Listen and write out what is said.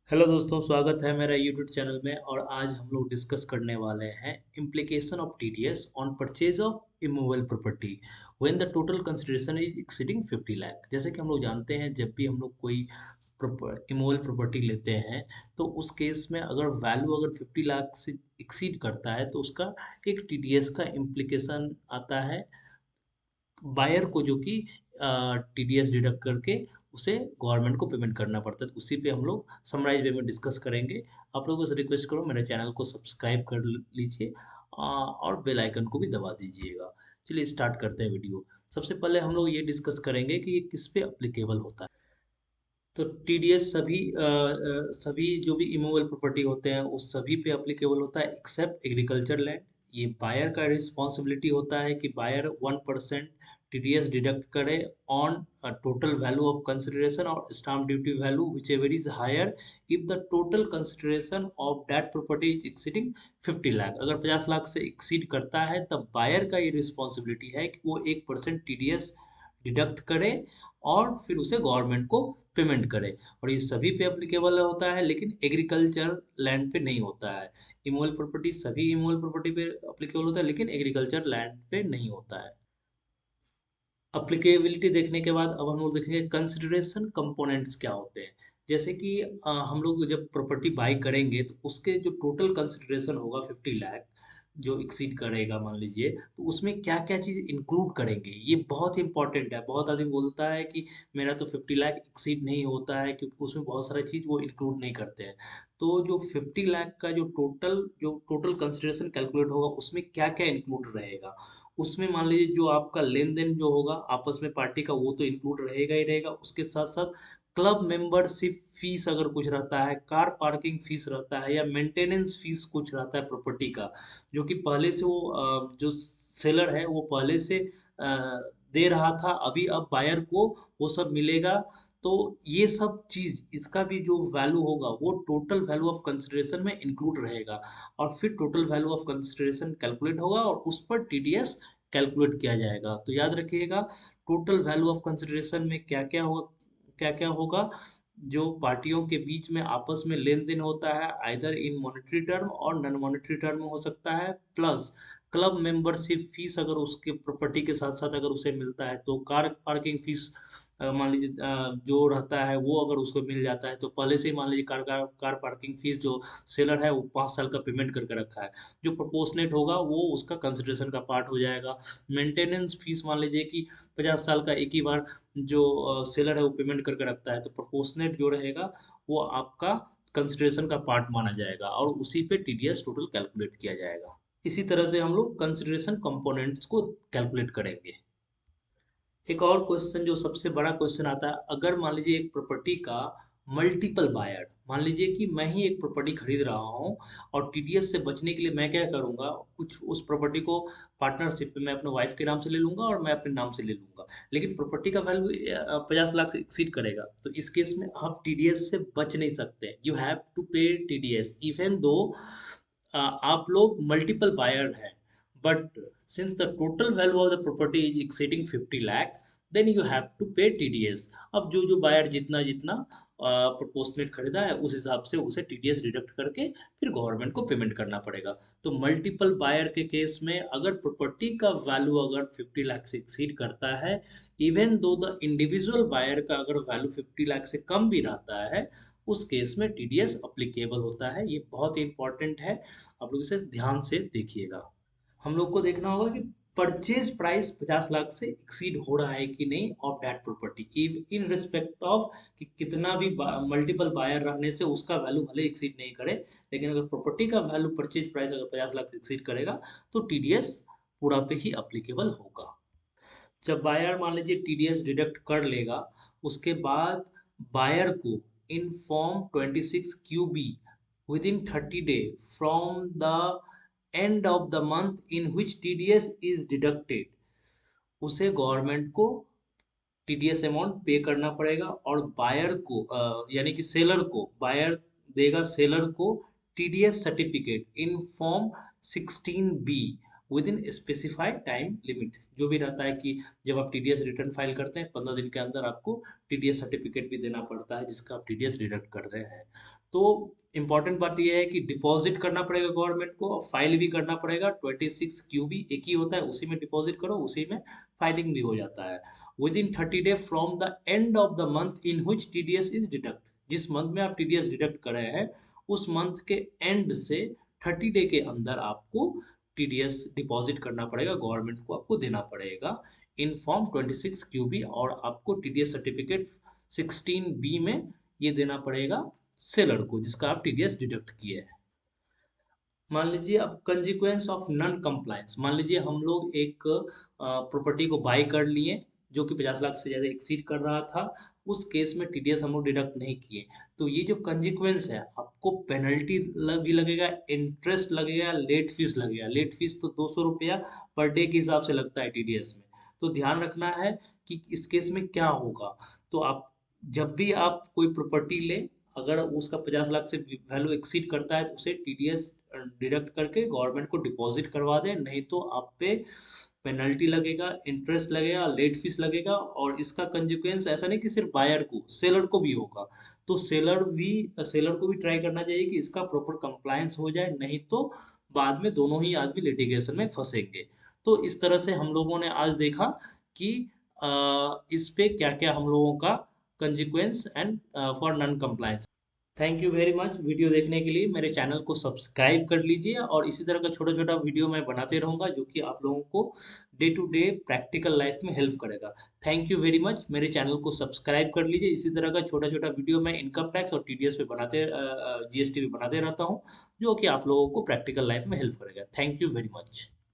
Hello दोस्तों, स्वागत है मेरा यूट्यूब चैनल में। और आज हम लोग डिस्कस करने वाले हैं implication of TDS on purchase of immovable property when the total consideration is exceeding 50 lakh. जैसे कि हम लोग जानते हैं, जब भी हम लोग कोई इमूवेबल प्रॉपर्टी लेते हैं तो उस केस में अगर वैल्यू अगर 50 लाख से एक्सीड करता है तो उसका एक टीडीएस का इम्प्लीकेशन आता है बायर को, जो कि टीडीएस डिडक्ट करके उसे गवर्नमेंट को पेमेंट करना पड़ता है। तो उसी पे हम लोग समराइज वे में डिस्कस करेंगे। आप लोगों से रिक्वेस्ट करो, मेरे चैनल को सब्सक्राइब कर लीजिए और बेल आइकन को भी दबा दीजिएगा। चलिए स्टार्ट करते हैं वीडियो। सबसे पहले हम लोग ये डिस्कस करेंगे कि ये किस पे अप्लीकेबल होता है। तो टीडीएस सभी जो भी इमूवेबल प्रॉपर्टी होते हैं उस सभी पे अप्लीकेबल होता है एक्सेप्ट एग्रीकल्चर लैंड। ये बायर का रिस्पॉन्सिबिलिटी होता है कि बायर 1% टीडीएस डिडक्ट करे on total value of consideration और stamp duty value whichever is higher if the total consideration of that property is exceeding 50 lakh. अगर 50 लाख से एक्सीड करता है तब बायर का ये रिस्पॉन्सिबिलिटी है कि वो 1% टीडीएस डिडक्ट करे और फिर उसे गवर्नमेंट को पेमेंट करे। और ये सभी पे अप्लीकेबल होता है, लेकिन एग्रीकल्चर लैंड पे नहीं होता है। इमोल प्रॉपर्टी सभी इमोल प्रॉपर्टी पे अप्लीकेबल होता है, लेकिन एग्रीकल्चर लैंड पे नहीं होता है। अप्लीकेबिलिटी देखने के बाद अब हम लोग देखेंगे कंसिडरेशन कंपोनेंट्स क्या होते हैं। जैसे कि हम लोग जब प्रॉपर्टी बाई करेंगे तो उसके जो टोटल कंसिडरेशन होगा 50 लाख जो एक्सीड करेगा मान लीजिए, तो उसमें क्या क्या चीज़ इंक्लूड करेंगे ये बहुत इंपॉर्टेंट है। बहुत आदमी बोलता है कि मेरा तो 50 लाख एक्सीड नहीं होता है, क्योंकि उसमें बहुत सारा चीज़ वो इंक्लूड नहीं करते हैं। तो जो 50 लाख का जो टोटल कंसिडरेशन कैलकुलेट होगा उसमें क्या क्या इंक्लूड रहेगा, उसमें मान लीजिए जो आपका लेन देन जो होगा आपस में पार्टी का वो तो इंक्लूड रहेगा ही रहेगा। उसके साथ साथ क्लब मेंबरशिप फीस अगर कुछ रहता है, कार पार्किंग फीस रहता है, या मेंटेनेंस फीस कुछ रहता है प्रॉपर्टी का, जो कि पहले से वो जो सेलर है वो पहले से दे रहा था, अभी अब बायर को वो सब मिलेगा। तो ये सब चीज इसका भी जो वैल्यू होगा वो टोटल वैल्यू ऑफ कंसिडरेशन में इंक्लूड रहेगा। और फिर total value of consideration calculate होगा और उस पर टीडीएस कैलकुलेट किया जाएगा। तो याद रखिएगा, टोटल वैल्यू ऑफ कंसिडरेशन में क्या क्या होगा। जो पार्टियों के बीच में आपस में लेन देन होता है, आइदर इन मॉनेटरी टर्म और नॉन मॉनेटरी टर्म हो सकता है, प्लस क्लब मेंबरशिप फीस अगर उसके प्रॉपर्टी के साथ साथ अगर उसे मिलता है, तो कार पार्किंग फीस मान लीजिए जो रहता है वो अगर उसको मिल जाता है, तो पहले से ही मान लीजिए कार पार्किंग फीस जो सेलर है वो 5 साल का पेमेंट करके रखा है, जो प्रोपोर्शनेट होगा वो उसका कंसिडरेशन का पार्ट हो जाएगा। मेंटेनेंस फीस मान लीजिए कि 50 साल का एक ही बार जो सेलर है वो पेमेंट करके रखता है, तो प्रोपोर्शनेट जो रहेगा वो आपका कंसिडरेशन का पार्ट माना जाएगा और उसी पे टीडीएस टोटल कैलकुलेट किया जाएगा। इसी तरह से हम लोग कंसिडरेशन कंपोनेंट्स को कैलकुलेट करेंगे। एक और क्वेश्चन जो सबसे बड़ा क्वेश्चन आता है, अगर मान लीजिए एक प्रॉपर्टी का मल्टीपल बायर, मान लीजिए कि मैं ही एक प्रॉपर्टी खरीद रहा हूँ और टीडीएस से बचने के लिए मैं क्या करूँगा, कुछ उस प्रॉपर्टी को पार्टनरशिप में मैं अपने वाइफ के नाम से ले लूंगा और मैं अपने नाम से ले लूंगा, लेकिन प्रॉपर्टी का वैल्यू 50 लाख से एक्सीड करेगा, तो इस केस में आप टीडीएस से बच नहीं सकते। यू हैव टू पे टीडीएस इवन दो आप लोग मल्टीपल बायर हैं, but since the total value of the property is exceeding 50 lakh, then you have to pay TDS। अब जो जो बायर जितना जितना प्रोपोर्शनेट खरीदा है उस हिसाब से उसे टीडीएस डिडक्ट करके फिर गवर्नमेंट को पेमेंट करना पड़ेगा। तो मल्टीपल बायर के केस में अगर प्रॉपर्टी का वैल्यू अगर 50 लाख से एक्सीड करता है, even though the individual buyer का अगर वैल्यू 50 लाख से कम भी रहता है, उस केस में टीडीएस अप्लीकेबल होता है। ये बहुत ही इंपॉर्टेंट है, आप लोग इसे ध्यान से देखिएगा। हम लोग को देखना होगा कि परचेज प्राइस 50 लाख से एक्सीड हो रहा है कि नहीं of that property, in respect of कि कितना भी मल्टीपल बायर रहने से उसका वैल्यू भले एक्सीड नहीं करे, लेकिन अगर प्रॉपर्टी का वैल्यू परचेज प्राइस अगर 50 लाख से एक्सीड करेगा तो टीडीएस पूरा पे ही अप्लीकेबल होगा। जब बायर मान लीजिए टीडीएस डिडक्ट कर लेगा, उसके बाद बायर को in form 26 QB within 30 day from the end of the month in which TDS is deducted, उसे गवर्नमेंट को टीडीएस अमाउंट पे करना पड़ेगा। और बायर को यानी कि सेलर को बायर देगा सेलर को TDS certificate in form 16B with in specified time limit. जो भी रहता है कि जब आप टीडीएस रिटर्न फाइल करते हैं 15 दिन के अंदर आपको टीडीएस सर्टिफिकेट भी देना पड़ता है जिसका आप टीडीएस डिडक्ट कर रहे हैं। तो इम्पॉर्टेंट बात यह है कि डिपॉजिट करना पड़ेगा गवर्नमेंट को और फाइल भी करना पड़ेगा। 26 क्यूबी एक ही होता है, उसी में डिपॉजिट करो, उसी में फाइलिंग भी हो जाता है। With in 30 day from the end of the month in which TDS is deduct. जिस मंथ में आप टीडीएस डिडक्ट कर रहे हैं उस मंथ के एंड से 30 डे के अंदर आपको टीडीएस डिपॉजिट करना पड़ेगा, गवर्नमेंट को आपको देना पड़ेगा इन फॉर्म 26 क्यूबी। और आपको टीडीएस सर्टिफिकेट 16 बी में ये देना पड़ेगा सेलर को जिसका आप टीडीएस डिडक्ट किए हैं। मान लीजिए अब कंजिक्वेंस ऑफ नॉन कंप्लायंस, मान लीजिए हम लोग एक प्रॉपर्टी को बाय कर लिए जो कि 50 लाख से ज़्यादा एक्सीड कर रहा था, उस केस में टीडीएस हम लोग डिडक्ट नहीं किए। तो ये जो कंजिक्वेंस है आपको पेनल्टी भी लगेगा, इंटरेस्ट लगेगा, लेट फीस लगेगा। लेट फीस तो 200 रुपया पर डे के हिसाब से लगता है टीडीएस में। तो ध्यान रखना है कि इस केस में क्या होगा। तो आप जब भी आप कोई प्रॉपर्टी ले, अगर उसका 50 लाख से वैल्यू एक्सीड करता है तो उसे टीडीएस डिडक्ट करके गवर्नमेंट को डिपॉजिट करवा दें, नहीं तो आप पे पेनल्टी लगेगा, इंटरेस्ट लगेगा, लेट फीस लगेगा। और इसका कंसिक्वेंस ऐसा नहीं कि सिर्फ बायर को, सेलर को भी होगा। तो सेलर को भी ट्राई करना चाहिए कि इसका प्रॉपर कंप्लायंस हो जाए, नहीं तो बाद में दोनों ही आदमी लिटिगेशन में फंसेंगे। तो इस तरह से हम लोगों ने आज देखा कि इस पे क्या क्या हम लोगों का consequence and for non compliance. Thank you very much video देखने के लिए। मेरे चैनल को सब्सक्राइब कर लीजिए और इसी तरह का छोटा छोटा वीडियो मैं बनाते रहूँगा जो कि आप लोगों को day to day practical life में हेल्प करेगा। Thank you very much. मेरे चैनल को सब्सक्राइब कर लीजिए। इसी तरह का छोटा छोटा वीडियो मैं इनकम टैक्स और टीडीएस पे बनाते, जीएसटी पे बनाते रहता हूँ जो कि आप लोगों को प्रैक्टिकल लाइफ में हेल्प करेगा। Thank you very much.